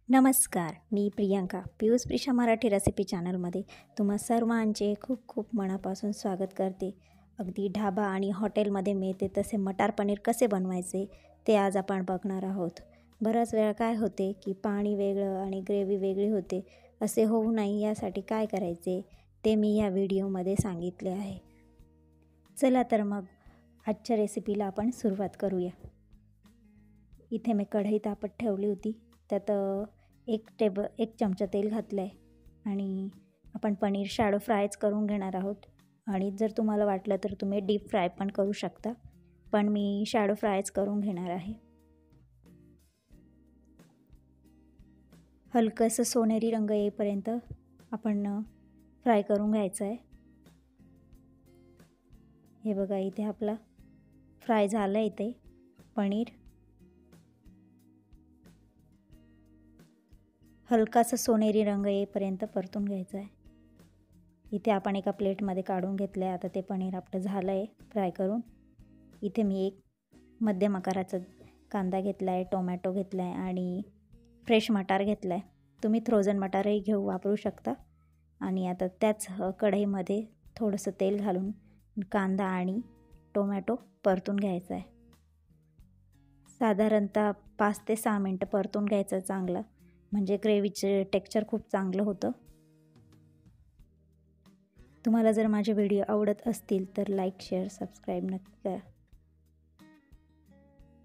नमस्कार, मी प्रियांका पियुष प्रिशा मराठी रेसिपी चॅनलमध्ये तुम्हा सर्वांचे खूप खूप मनापासून स्वागत करते। अगदी ढाबा आणि हॉटेलमध्ये मिळते तसे मटार पनीर कसे बनवायचे ते आज आपण बघणार आहोत। बराच वेळा काय होते की पाणी वेगळं आणि ग्रेव्ही वेगळी होते, असे होऊ नये यासाठी काय करायचे ते मी या व्हिडिओमध्ये सांगितले आहे। चला तर मग आजच्या रेसिपीला आपण सुरुवात करूया। इथे मी कढई तापत ठेवली होती, त्यात एक चमचा तेल घातलं आहे आणि आपण पनीर शॅडो फ्रायच करून घेणार आहोत। आणि जर तुम्हाला वाटलं तर तुम्ही डीप फ्राय पण करू शकता, पण मी शॅडो फ्रायच करून घेणार आहे। हलकंसं सोनेरी रंग येईपर्यंत आपण फ्राय करून घ्यायचं आहे। हे बघा, इथे आपला फ्राय झालं आहे ते पनीर। हलकासा सोनेरी रंग येईपर्यंत परतून घ्यायचा आहे। इथे आपण एका प्लेटमध्ये काढून घेतलं आहे। आता ते पनीर आपलं झालं आहे फ्राय करून। इथे मी एक मध्यम आकाराचा कांदा घेतला आहे, टोमॅटो घेतला आहे आणि फ्रेश मटार घेतला आहे। तुम्ही फ्रोझन मटारही वापरू शकता। आणि आता त्याच कढईमध्ये थोडंसं तेल घालून कांदा आणि टोमॅटो परतून घ्यायचा आहे। साधारणतः 5 ते 6 मिनटं परतून घ्यायचं चांगलं, म्हणजे ग्रेव्हीचे टेक्स्चर खूप चांगलं होतं। तुम्हाला जर माझे व्हिडिओ आवडत असतील तर लाईक, शेअर, सबस्क्राईब नक्की करा।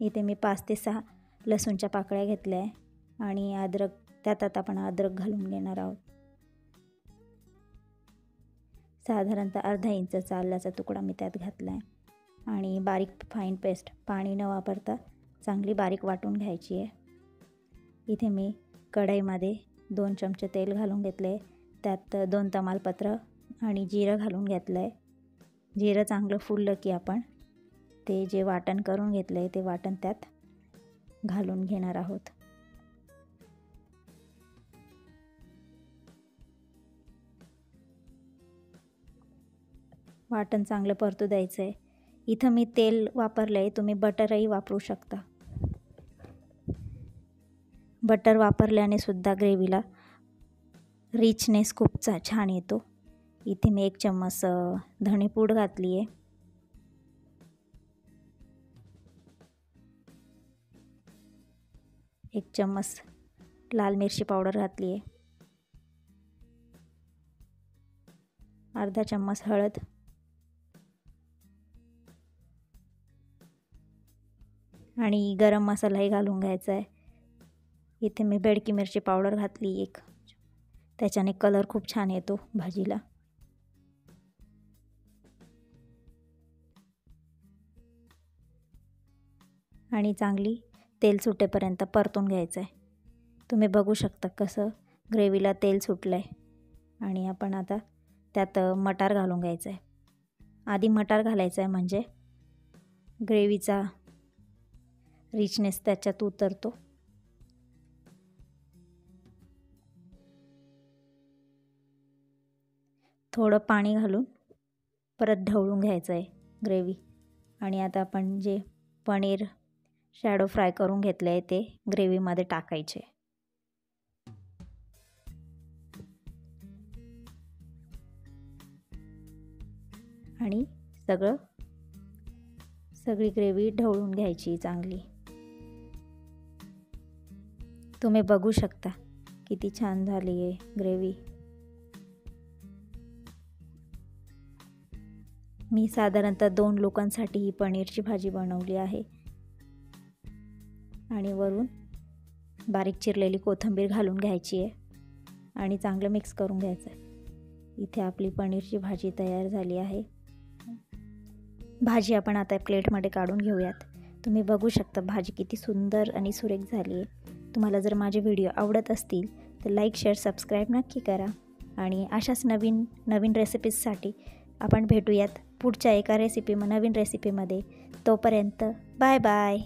इथे मी 5 ते 6 लसूणच्या पाकळ्या घेतल्या आहे आणि अद्रक, त्यात आता आपण अद्रक घालून घेणार आहोत। साधारणतः अर्धा इंचचा आल्याचा तुकडा मी त्यात घातला आहे आणि बारीक फाईन पेस्ट पाणी न वापरता चांगली बारीक वाटून घ्यायची आहे। इथे मी कढईमध्ये 2 चमचे तेल घालून घेतले, त्यात 2 तमालपत्र आणि जिरं घालून घेतलं आहे। जिरं चांगलं फुललं की आपण ते जे वाटण करून घेतलं आहे ते वाटण त्यात घालून घेणार आहोत। वाटण चांगलं परतू द्यायचं आहे। इथं मी तेल वापरलं आहे, तुम्ही बटरही वापरू शकता। बटर वापरल्याने सुद्धा ग्रेव्हीला रिचनेस खूप छान येतो। इथे मी 1 चम्मच धणेपूड घातली आहे, 1 चम्मच लाल मिरची पावडर घातली आहे, अर्धा चम्मच हळद आणि गरम मसालाही घालून घ्यायचा आहे। इथे मी बेडकी मिरची पावडर घातली 1, त्याच्याने कलर खूप छान येतो भाजीला। आणि चांगली तेल सुटेपर्यंत परतून घ्यायचं आहे। तुम्ही बघू शकता कसं ग्रेव्हीला तेल सुटलं आहे। आणि आपण आता त्यात मटार घालून घ्यायचं आहे। आधी मटार घालायचं आहे म्हणजे ग्रेव्हीचा रिचनेस त्याच्यात उतरतो। थोडं पाणी घालून परत ढवळून घ्यायचं आहे ग्रेव्ही। आणि आता आपण जे पनीर शॅडो फ्राय करून घेतले आहे ते ग्रेव्हीमध्ये टाकायचे आणि सगळी ग्रेव्ही ढवळून घ्यायची चांगली। तुम्ही बघू शकता किती छान झाली आहे ग्रेव्ही। मी साधारणतः 2 लोकांसाठी ही पनीरची भाजी बनवली आहे। आणि वरून बारीक चिरलेली कोथिंबीर घालून घ्यायची आहे आणि चांगलं मिक्स करून घ्यायचं आहे। इथे आपली पनीरची भाजी तयार झाली आहे। भाजी आपण आता प्लेटमध्ये काढून घेऊयात। तुम्ही बघू शकता भाजी किती सुंदर आणि सुरेख झाली आहे। तुम्हाला जर माझे व्हिडिओ आवडत असतील तर लाईक, शेअर, सबस्क्राईब नक्की करा। आणि अशाच नवीन रेसिपीजसाठी आपण भेटूयात पुढच्या एका नवीन रेसिपीमध्ये। तोपर्यंत बाय बाय।